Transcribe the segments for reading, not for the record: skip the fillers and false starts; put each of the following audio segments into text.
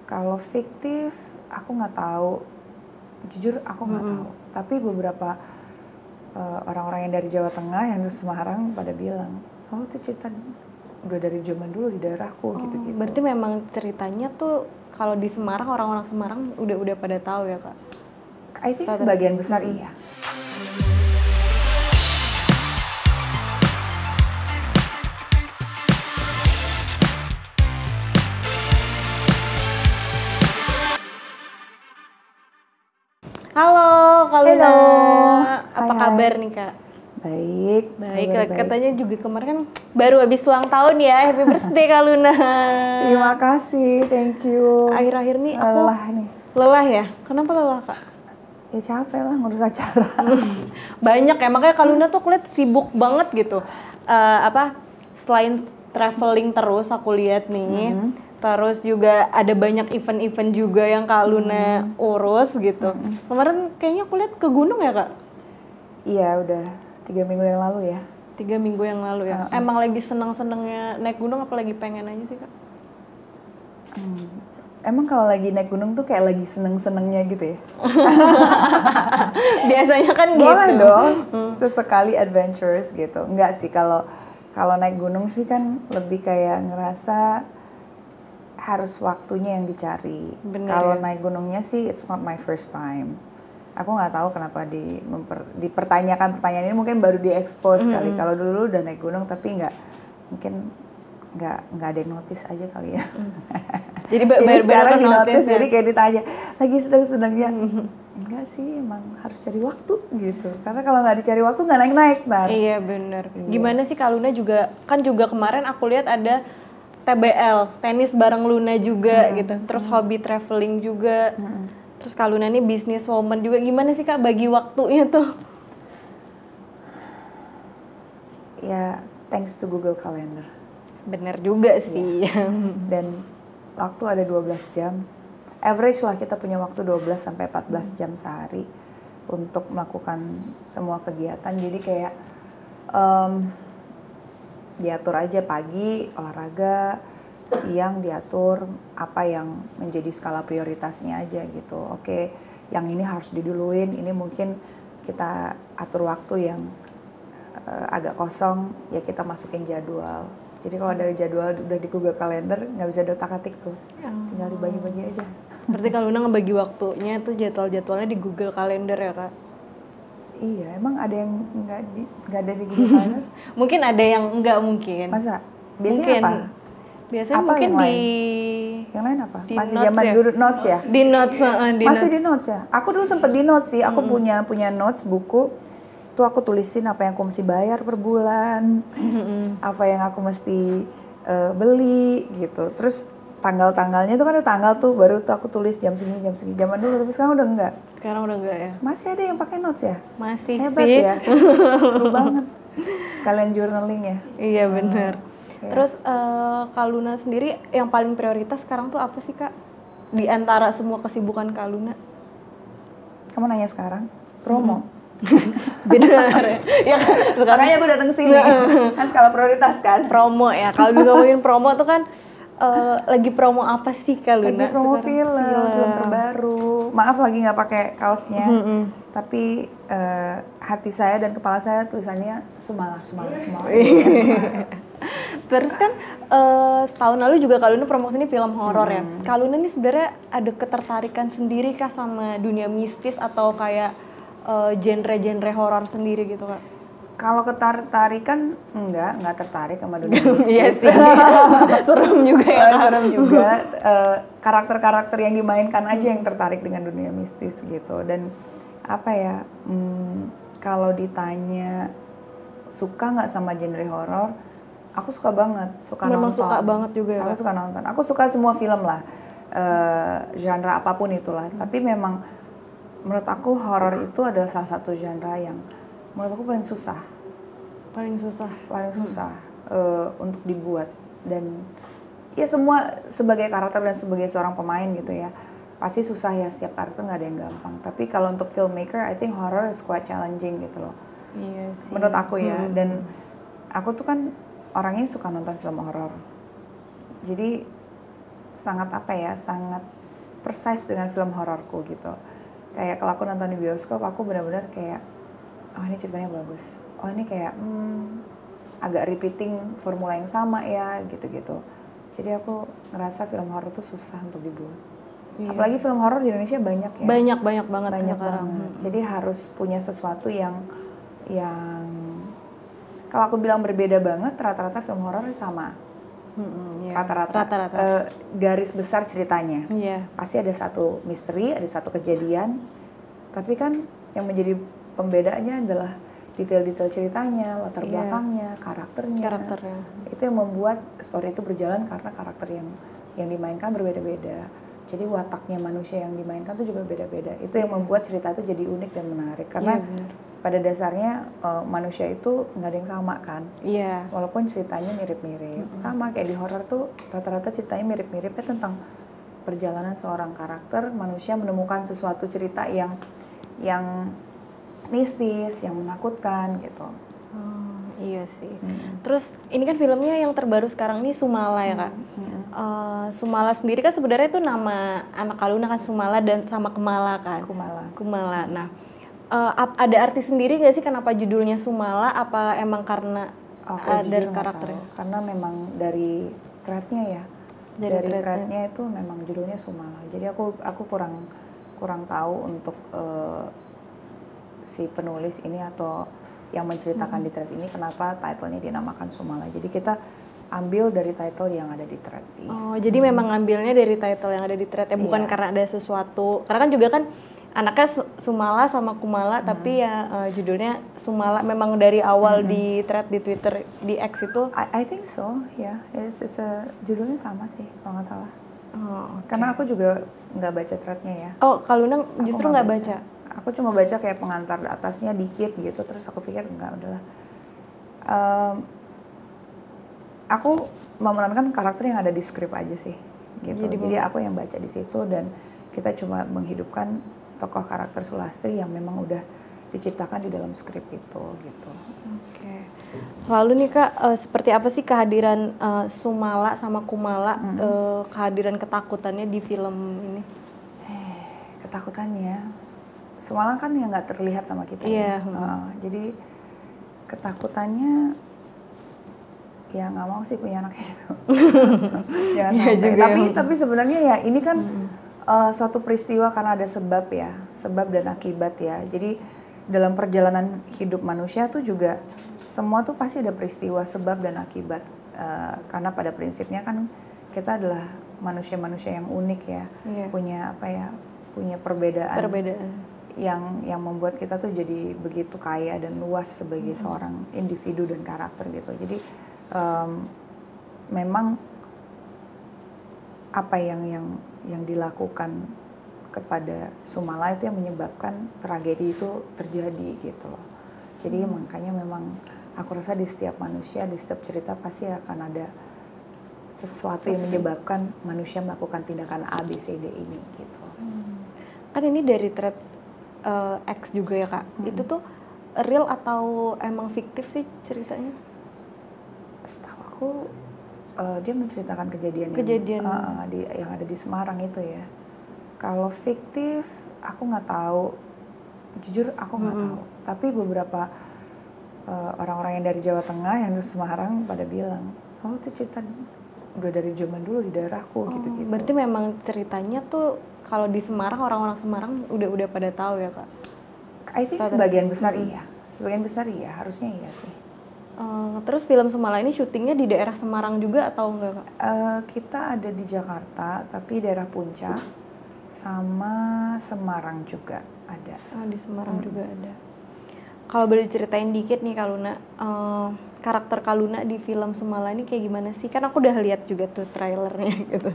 Kalau fiktif, aku nggak tahu. Jujur aku nggak tahu. Tapi beberapa orang-orang yang dari Jawa Tengah yang dari Semarang pada bilang, oh itu cerita udah dari zaman dulu di daerahku gitu-gitu. Berarti memang ceritanya tuh kalau di Semarang, orang-orang Semarang udah pada tahu ya Kak? I think sebagian besar iya. Halo Kak Luna, apa Hai. kabar nih Kak? Baik. Katanya juga kemarin kan baru habis ulang tahun ya, happy birthday Kak Luna. Terima kasih, thank you. Akhir-akhir nih aku lelah nih. Lelah ya? Kenapa lelah Kak? Ya capek lah ngurus acara. Banyak ya, makanya Kak Luna tuh aku lihat sibuk banget gitu. Selain traveling terus aku lihat nih, terus juga ada banyak event-event juga yang Kak Luna urus gitu. Kemarin kayaknya aku lihat ke gunung ya Kak? Iya udah 3 minggu yang lalu ya. 3 minggu yang lalu ya. Emang lagi senang-senangnya naik gunung apa lagi pengen aja sih Kak? Emang kalau lagi naik gunung tuh kayak lagi seneng-senengnya gitu ya? Biasanya kan gitu. Boleh dong, sesekali adventures gitu. Enggak sih, kalau naik gunung sih kan lebih kayak ngerasa harus waktunya yang dicari. Kalau naik gunungnya sih it's not my first time. Aku nggak tahu kenapa dipertanyakan pertanyaan ini, mungkin baru diekspos kali. Kalau dulu udah naik gunung tapi mungkin nggak ada yang notice aja kali ya. Jadi sekarang di notice ya? Jadi kayak ditanya lagi sedang-sedangnya. Enggak sih, emang harus cari waktu gitu. Karena kalau nggak dicari waktu nggak naik-naik. Iya benar. Gimana sih Kak Luna juga kemarin aku lihat ada TBL, tenis bareng Luna juga gitu. Terus hobi traveling juga. Terus Kak Luna ini business woman juga. Gimana sih Kak bagi waktunya tuh? Ya, thanks to Google Calendar. Bener juga sih. Dan waktu ada 12 jam. Average lah kita punya waktu 12 sampai 14 jam sehari untuk melakukan semua kegiatan. Jadi kayak diatur aja pagi olahraga, siang diatur apa yang menjadi skala prioritasnya aja gitu. Oke, yang ini harus diduluin, ini mungkin kita atur waktu yang agak kosong, ya kita masukin jadwal. Jadi kalau ada jadwal udah di Google Calendar, nggak bisa otak-atik tuh, tinggal dibagi-bagi aja. Berarti kalau Luna ngebagi waktunya tuh jadwal-jadwalnya di Google Calendar ya Kak? Iya, emang ada yang nggak ada di Google Calendar? Mungkin ada yang nggak mungkin. Masa? Biasanya mungkin, apa? Biasanya apa mungkin yang lain apa? Di masih notes zaman ya? dulu notes ya? Di notes, masih di notes ya? Aku dulu sempet di notes sih, aku punya notes buku. Tuh aku tulisin apa yang aku mesti bayar per bulan, apa yang aku mesti beli gitu. Terus tanggal-tanggalnya tuh kan ada tanggal tuh, baru tuh aku tulis jam segini. Zaman dulu, tapi sekarang udah enggak. Sekarang udah enggak ya? Masih ada yang pakai notes ya? Masih hebat sih. Ya. Seru banget. Sekalian journaling ya. Iya benar. Terus Kak Luna sendiri yang paling prioritas sekarang tuh apa sih Kak? Di antara semua kesibukan Kak Luna? Kamu nanya sekarang? Promo? Benar ya kan? Makanya aku datang sini. Kan skala prioritas kan? Promo ya. Kalau ngomongin promo tuh kan lagi promo apa sih Kak Luna? Lagi promo film terbaru. Maaf lagi nggak pakai kaosnya. Tapi hati saya dan kepala saya tulisannya Sumala. Terus kan setahun lalu juga Kak Luna promosi film horor ya. Kak Luna ini sebenarnya ada ketertarikan sendiri kah sama dunia mistis atau kayak genre-genre horor sendiri gitu Kak? Kalau ketertarikan nggak tertarik sama dunia mistis. Iya sih. Serem juga ya Kak. Serem juga. Karakter-karakter yang dimainkan aja yang tertarik dengan dunia mistis gitu. Dan apa ya? Kalau ditanya suka nggak sama genre horor, aku suka banget. Memang nonton. Suka banget juga ya. Aku suka nonton. Aku suka semua film lah. Genre apapun itulah. Tapi memang menurut aku horor itu adalah salah satu genre yang menurut aku paling susah untuk dibuat. Dan ya semua sebagai karakter dan sebagai seorang pemain gitu ya pasti susah ya, setiap karakter nggak ada yang gampang. Tapi kalau untuk filmmaker I think horror is quite challenging gitu loh. Iya sih. Menurut aku ya. Dan aku tuh kan orangnya suka nonton film horor, jadi sangat apa ya, sangat precise dengan film hororku gitu. Kayak kalau aku nonton di bioskop, aku benar-benar kayak, oh ini ceritanya bagus, oh ini kayak agak repeating formula yang sama ya, gitu-gitu. Jadi aku ngerasa film horor tuh susah untuk dibuat. Iya. Apalagi film horor di Indonesia banyak ya. Banyak banget banyak sekarang. Banget. Jadi harus punya sesuatu yang kalau aku bilang berbeda banget, rata-rata film horor sama. Rata-rata. Garis besar ceritanya. Pasti ada satu misteri, ada satu kejadian. Tapi kan yang menjadi pembedaannya adalah detail-detail ceritanya, latar belakangnya, karakternya. Itu yang membuat story itu berjalan karena karakter yang dimainkan berbeda-beda. Jadi wataknya manusia yang dimainkan tuh juga beda-beda. Itu yang membuat cerita itu jadi unik dan menarik. Karena pada dasarnya manusia itu nggak ada yang sama kan. Walaupun ceritanya mirip-mirip. Sama kayak di horor tuh rata-rata ceritanya mirip-miripnya tentang perjalanan seorang karakter manusia menemukan sesuatu cerita yang mistis, yang menakutkan gitu. Iya sih. Terus ini kan filmnya yang terbaru sekarang ini Sumala ya Kak. Sumala sendiri kan sebenarnya itu nama anak Kaluna kan, Sumala dan sama Kemala kan. Kumala. Nah, ada arti sendiri nggak sih kenapa judulnya Sumala? Apa emang karena dari karakternya? Karena memang dari thread-nya ya. Dari thread-nya itu memang judulnya Sumala. Jadi aku kurang tahu untuk si penulis ini atau yang menceritakan di thread ini kenapa title-nya dinamakan Sumala. Jadi kita ambil dari title yang ada di thread sih. Oh, jadi memang ngambilnya dari title yang ada di thread ya, bukan karena ada sesuatu. Karena kan juga kan anaknya Sumala sama Kumala, tapi ya judulnya Sumala memang dari awal di thread di Twitter di X itu. I think so, ya. Yeah. Judulnya sama sih kalau nggak salah. Karena aku juga nggak baca threadnya ya. Oh, Kaluna justru nggak baca. Aku cuma baca kayak pengantar atasnya dikit gitu, terus aku pikir enggak, udahlah. Aku memerankan karakter yang ada di skrip aja sih, gitu. Jadi aku yang baca di situ dan kita cuma menghidupkan tokoh karakter Sulastri yang memang udah diciptakan di dalam skrip itu, gitu. Oke. Lalu nih Kak, seperti apa sih kehadiran Sumala sama Kumala, kehadiran ketakutannya di film ini? Ketakutannya, Sumala kan yang nggak terlihat sama kita. Jadi ketakutannya ya nggak mau sih punya anak gitu. Jangan sampai. Tapi sebenarnya ya ini kan suatu peristiwa karena ada sebab dan akibat ya. Jadi dalam perjalanan hidup manusia tuh juga semua tuh pasti ada peristiwa sebab dan akibat. Karena pada prinsipnya kan kita adalah manusia-manusia yang unik ya, punya perbedaan. Yang membuat kita tuh jadi begitu kaya dan luas sebagai seorang individu dan karakter gitu. Jadi memang apa yang dilakukan kepada Sumala itu yang menyebabkan tragedi itu terjadi gitu loh. Jadi makanya memang aku rasa di setiap manusia, di setiap cerita pasti akan ada sesuatu yang menyebabkan manusia melakukan tindakan A, B, C, D ini gitu. Kan ini dari thread X juga ya Kak, itu tuh real atau emang fiktif sih ceritanya? Setahu aku dia menceritakan kejadian yang ada di Semarang itu ya. Kalau fiktif aku nggak tahu, jujur aku nggak tahu. Tapi beberapa orang-orang yang dari Jawa Tengah yang dari Semarang pada bilang, oh itu cerita udah dari zaman dulu di daerahku gitu-gitu. Berarti memang ceritanya tuh kalau di Semarang, orang-orang Semarang udah pada tahu ya Kak? I think sebagian besar iya, harusnya iya sih. Terus film Sumala ini syutingnya di daerah Semarang juga atau enggak Kak? Kita ada di Jakarta, tapi daerah Puncak sama Semarang juga ada. Di Semarang juga ada. Kalau boleh diceritain dikit nih Kaluna, karakter Kaluna di film Sumala ini kayak gimana sih? Kan aku udah lihat juga tuh trailernya gitu.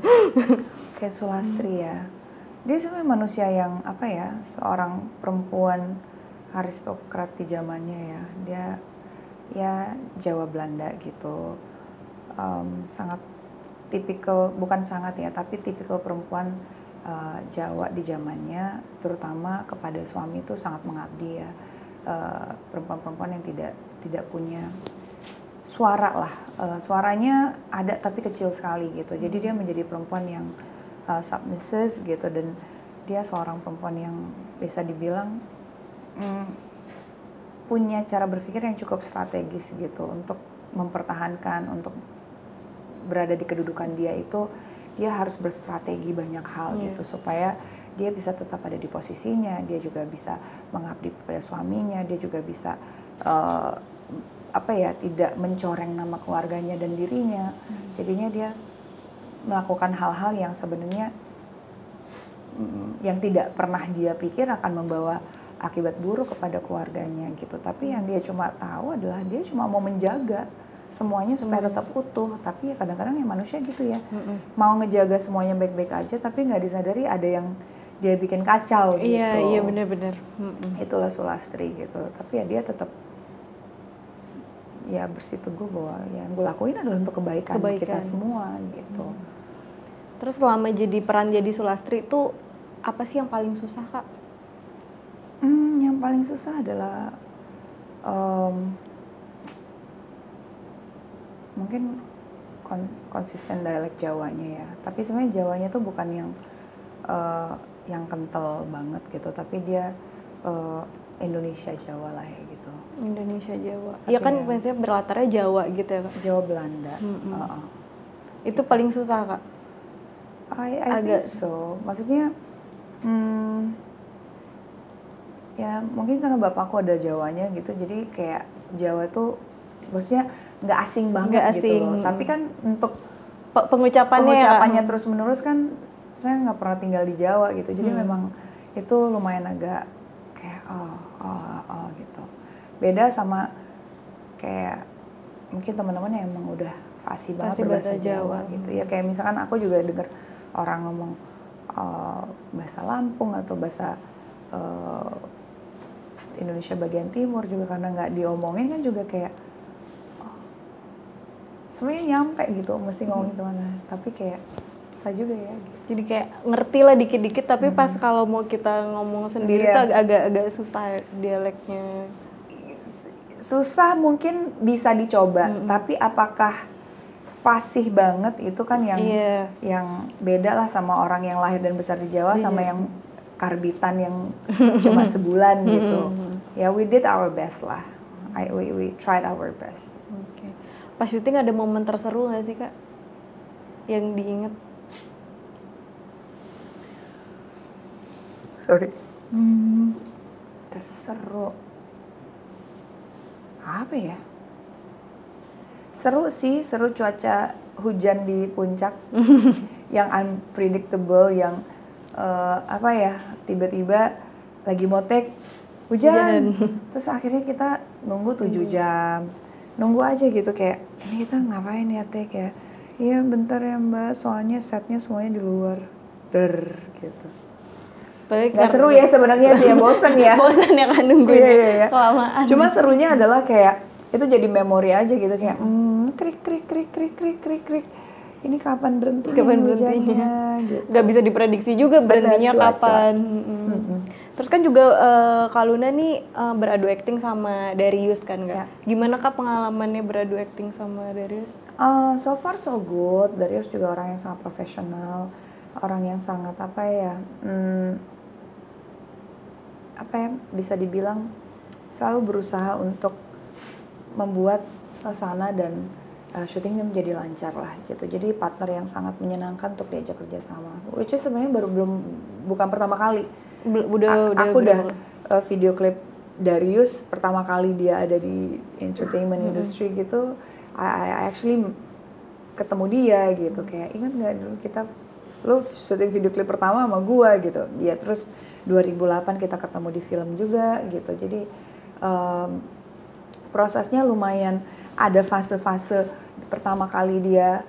Kayak Sulastri ya. Dia sebenarnya manusia yang seorang perempuan aristokrat di zamannya ya. Dia ya Jawa Belanda gitu. Sangat tipikal, bukan sangat ya, tapi tipikal perempuan Jawa di zamannya, terutama kepada suami itu sangat mengabdi ya. Perempuan-perempuan yang tidak punya suara lah, suaranya ada tapi kecil sekali gitu. Jadi dia menjadi perempuan yang submissive gitu, dan dia seorang perempuan yang bisa dibilang punya cara berpikir yang cukup strategis gitu untuk mempertahankan, untuk berada di kedudukan dia itu. Dia harus berstrategi banyak hal gitu supaya dia bisa tetap ada di posisinya, dia juga bisa mengabdi pada suaminya, dia juga bisa tidak mencoreng nama keluarganya dan dirinya. Jadinya dia melakukan hal-hal yang sebenarnya yang tidak pernah dia pikir akan membawa akibat buruk kepada keluarganya gitu. Tapi yang dia cuma tahu adalah dia cuma mau menjaga semuanya supaya tetap utuh. Tapi ya kadang-kadang ya manusia gitu ya, mau ngejaga semuanya baik-baik aja, tapi nggak disadari ada yang dia bikin kacau gitu. Iya benar-benar. Itulah Sulastri gitu. Tapi ya dia tetap ya bersiteguh bahwa yang gue lakuin adalah untuk kebaikan kita semua gitu. Terus selama jadi Sulastri itu apa sih yang paling susah, Kak? Yang paling susah adalah mungkin konsisten dialek Jawanya ya. Tapi sebenarnya Jawanya tuh bukan yang kental banget gitu, tapi dia Indonesia Jawa lah ya gitu. Indonesia Jawa. Iya kan prinsipnya berlatarnya Jawa gitu ya, Kak? Jawa Belanda. Itu paling susah, Kak? I think so. Maksudnya ya mungkin karena bapakku ada Jawanya gitu, jadi kayak Jawa tuh maksudnya nggak asing banget gitu loh. Tapi kan untuk pengucapannya terus menerus kan saya nggak pernah tinggal di Jawa gitu, jadi memang itu lumayan agak kayak oh gitu. Beda sama kayak mungkin teman-teman yang emang udah fasih banget berbahasa Jawa gitu ya. Kayak misalkan aku juga denger orang ngomong bahasa Lampung atau bahasa Indonesia bagian timur juga, karena nggak diomongin kan juga kayak sebenarnya nyampe gitu mesti ngomongin kemana, tapi kayak susah juga ya gitu. Jadi kayak ngerti lah dikit-dikit, tapi pas kalau mau kita ngomong sendiri tuh agak susah dialeknya. Susah mungkin bisa dicoba, tapi apakah fasih banget itu kan yang beda lah sama orang yang lahir dan besar di Jawa sama yang karbitan yang cuma sebulan gitu. Ya we did our best lah. We tried our best. Okay. Pas syuting ada momen terseru nggak sih, Kak? Yang diinget? Sorry. Terseru. Apa ya? Seru sih, seru cuaca hujan di puncak yang unpredictable, yang tiba-tiba lagi mau take hujan. Terus akhirnya kita nunggu 7 jam. Nunggu aja gitu kayak, ini kita ngapain ya take ya? Iya bentar ya Mbak, soalnya setnya semuanya di luar. Gitu. Nggak seru ya sebenarnya itu ya, bosen ya. Bosen ya kan nungguin kelamaan. Cuma serunya adalah kayak itu jadi memori aja gitu, kayak krik. Ini kapan berhentinya gitu. Gak bisa diprediksi juga berhentinya kapan. Terus kan juga Kak Luna nih beradu acting sama Darius kan, Kak? Gimana Kak pengalamannya beradu acting sama Darius? So far so good. Darius juga orang yang sangat profesional, orang yang sangat bisa dibilang selalu berusaha untuk membuat suasana dan syutingnya menjadi lancar lah gitu. Jadi partner yang sangat menyenangkan untuk diajak kerjasama. Which is sebenarnya bukan pertama kali. Aku udah video klip Darius pertama kali dia ada di entertainment industry gitu. I actually ketemu dia gitu, kayak ingat nggak dulu lu syuting video klip pertama sama gua gitu. Dia terus 2008 kita ketemu di film juga gitu. Jadi prosesnya lumayan ada fase-fase. Pertama kali dia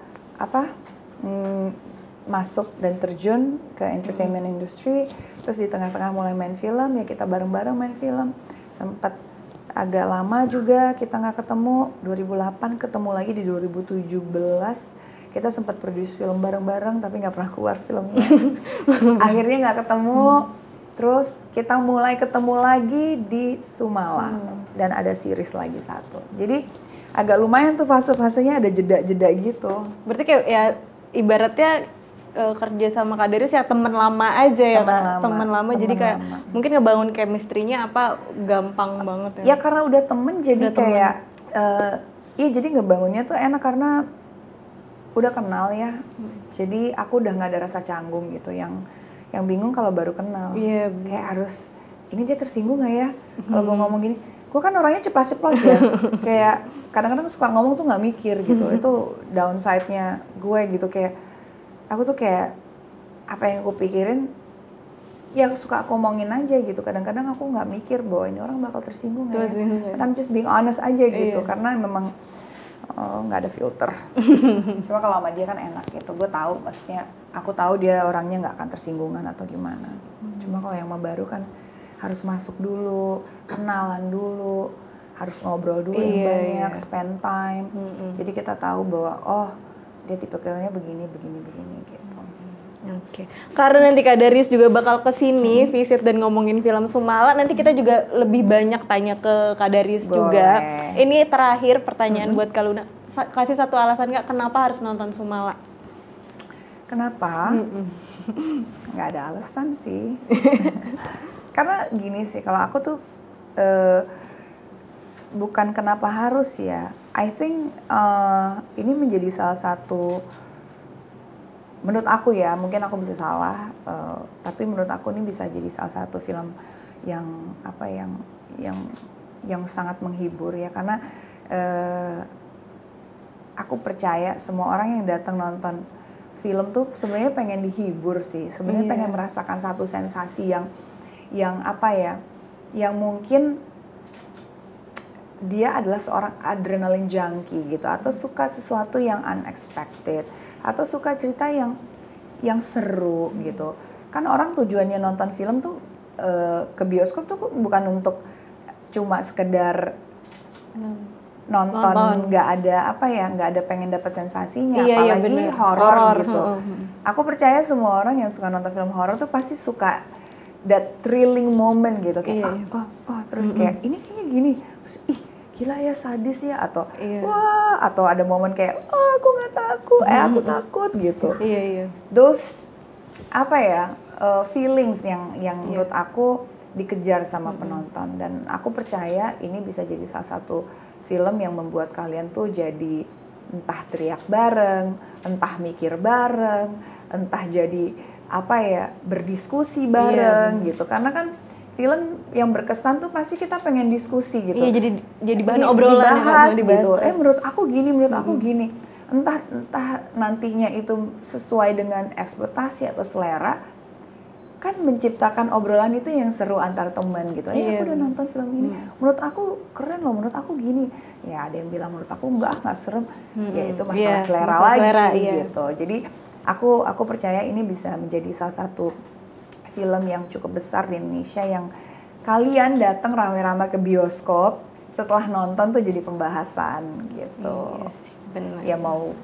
masuk dan terjun ke entertainment industry, terus di tengah-tengah mulai main film, ya kita bareng-bareng main film. Sempat agak lama juga kita nggak ketemu, 2008 ketemu lagi di 2017, kita sempat produce film bareng-bareng tapi nggak pernah keluar filmnya. Akhirnya nggak ketemu, terus kita mulai ketemu lagi di Sumala dan ada series lagi satu. Jadi agak lumayan tuh fase-fasenya, ada jeda-jeda gitu. Berarti kayak ya ibaratnya kerja sama Kak Darius ya teman lama aja ya Kak. Teman lama jadi kayak mungkin ngebangun chemistry-nya apa gampang banget ya. Ya karena udah temen jadi udah kayak iya jadi ngebangunnya tuh enak karena udah kenal ya. Jadi aku udah nggak ada rasa canggung gitu yang bingung kalau baru kenal. Kayak harus ini dia tersinggung nggak ya kalau gue ngomong gini. Gue kan orangnya ceplas-ceplos ya, kayak kadang-kadang suka ngomong tuh nggak mikir gitu, itu downside-nya gue gitu, kayak aku tuh kayak apa yang aku pikirin, ya suka aku omongin aja gitu, kadang-kadang aku nggak mikir bahwa ini orang bakal tersinggung ya, I'm just being honest aja gitu, karena memang nggak ada filter. Cuma kalau sama dia kan enak gitu, gue tahu maksudnya, aku tahu dia orangnya nggak akan tersinggungan atau gimana. Cuma kalau yang baru kan harus masuk dulu, kenalan dulu, harus ngobrol dulu yang banyak, spend time. Jadi kita tahu bahwa oh dia tipikalnya begini gitu. Oke. Karena nanti Kak Darius juga bakal kesini visit dan ngomongin film Sumala. Nanti kita juga lebih banyak tanya ke Kak Darius juga. Ini terakhir pertanyaan buat Kak Luna. Kasih satu alasan Kak, kenapa harus nonton Sumala? Kenapa? Nggak ada alasan sih. Karena gini sih, kalau aku tuh bukan kenapa harus ya. I think ini menjadi salah satu, menurut aku ya, mungkin aku bisa salah, tapi menurut aku ini bisa jadi salah satu film yang apa yang sangat menghibur ya, karena aku percaya semua orang yang datang nonton film tuh sebenarnya pengen dihibur sih, sebenarnya pengen merasakan satu sensasi yang apa ya, yang mungkin dia adalah seorang adrenaline junkie gitu, atau suka sesuatu yang unexpected, atau suka cerita yang seru gitu. Kan orang tujuannya nonton film tuh ke bioskop tuh bukan untuk cuma sekedar nonton, nggak ada apa ya, nggak ada pengen dapat sensasinya, apalagi horor gitu. Aku percaya semua orang yang suka nonton film horor tuh pasti suka that thrilling moment gitu, kayak terus kayak ini kayaknya gini, terus ih gila ya sadis ya, atau wah, atau ada momen kayak aku nggak takut, aku takut gitu. Those apa ya feelings yang menurut aku dikejar sama penonton, dan aku percaya ini bisa jadi salah satu film yang membuat kalian tuh jadi entah teriak bareng, entah mikir bareng, entah jadi apa ya, berdiskusi bareng gitu, karena kan film yang berkesan tuh pasti kita pengen diskusi gitu. Jadi bahan obrolan dibahas gitu. Menurut aku gini, menurut aku gini. Entah nantinya itu sesuai dengan ekspektasi atau selera, kan menciptakan obrolan itu yang seru antar teman gitu. Aku udah nonton film ini, menurut aku keren loh, menurut aku gini. Ya ada yang bilang menurut aku enggak serem. Ya itu masalah selera lagi gitu. Jadi aku percaya ini bisa menjadi salah satu film yang cukup besar di Indonesia, yang kalian datang rame-rame ke bioskop, setelah nonton tuh jadi pembahasan gitu. Benar. Ya mau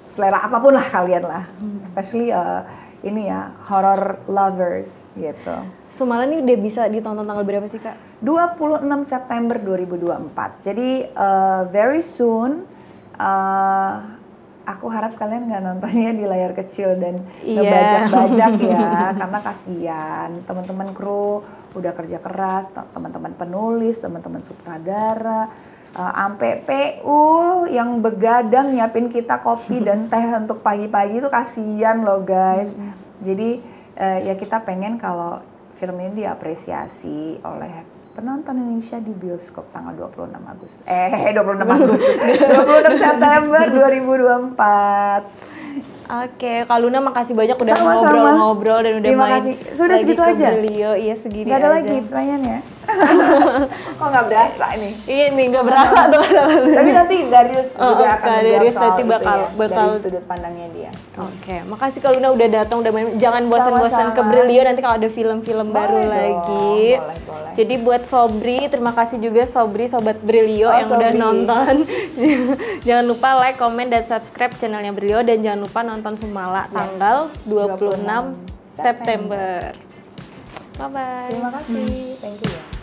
selera apapun lah kalian lah, especially ini ya horror lovers gitu. Sumala ini udah bisa ditonton tanggal berapa sih Kak? 26 September 2024. Jadi very soon. Aku harap kalian nggak nontonnya di layar kecil dan ngebajak-bajak ya, karena kasihan teman-teman kru udah kerja keras, teman-teman penulis, teman-teman sutradara, ampe PU yang begadang nyiapin kita kopi dan teh untuk pagi-pagi itu kasihan loh guys. Jadi ya kita pengen kalau film ini diapresiasi oleh penonton Indonesia di bioskop tanggal 26 September 2024. Oke, Kak Luna makasih banyak udah ngobrol-ngobrol dan udah main sudah lagi segitu ke aja. Brilio. Iya segini gak ada aja. Lagi pertanyaannya. Kok nggak berasa nih? Iya nih nggak berasa tuh. Tapi nanti Darius juga akan menjawab soal nanti bakal dari sudut pandangnya dia. Oke, makasih Kak Luna udah datang, udah main. Jangan bosan-bosan ke Brilio nanti kalau ada film-film baru lagi. Boleh. Jadi buat Sobri, terima kasih juga Sobri, Sobat Brilio yang udah nonton. Jangan lupa like, comment, dan subscribe channelnya Brilio, dan jangan lupa nonton Sumala tanggal 26 September. Bye-bye. Terima kasih. Thank you ya.